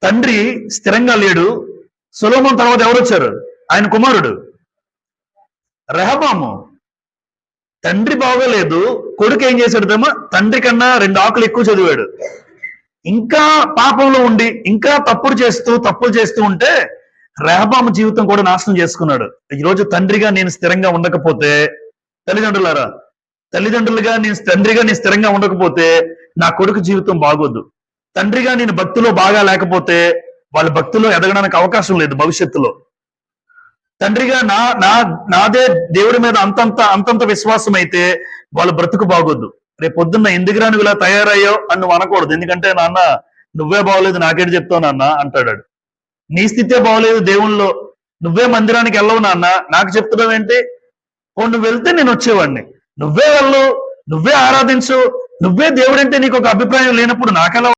తండ్రి స్థిరంగా లేడు. సొలొమోను తర్వాత ఎవరు వచ్చారు? ఆయన కుమారుడు రెహబాము. తండ్రి బాగోలేదు, కొడుకు ఏం చేశాడుదేమో తండ్రి కన్నా 2 ఆకులు ఎక్కువ చదివాడు. ఇంకా పాపంలో ఉండి ఇంకా తప్పులు చేస్తూ ఉంటే రెహబాము జీవితం కూడా నాశనం చేసుకున్నాడు. ఈరోజు తండ్రిగా నేను స్థిరంగా ఉండకపోతే, తల్లిదండ్రులుగా నేను స్థిరంగా ఉండకపోతే నా కొడుకు జీవితం బాగోదు. తండ్రిగా నేను భక్తిలో బాగా లేకపోతే వాళ్ళ భక్తిలో ఎదగడానికి అవకాశం లేదు భవిష్యత్తులో. తండ్రిగా నాదే దేవుడి మీద అంతంత విశ్వాసం అయితే వాళ్ళ బ్రతుకు బాగోద్దు. రేపు పొద్దున్న ఎందుకురా నువ్వు ఇలా తయారయ్యో అని నువ్వు అనకూడదు. ఎందుకంటే నాన్న నువ్వే బాగోలేదు నాకేంటి చెప్తావు నాన్న అంటాడు. నీ స్థితే బాగోలేదు దేవుళ్ళలో, నువ్వే మందిరానికి వెళ్ళవు నాన్న, నాకు చెప్తున్నావు ఏంటి? నువ్వు వెళ్తే నేను వచ్చేవాడిని. నువ్వే వెళ్ళు, నువ్వే ఆరాధించు, నువ్వే దేవుడంటే నీకు ఒక అభిప్రాయం లేనప్పుడు నాకెలా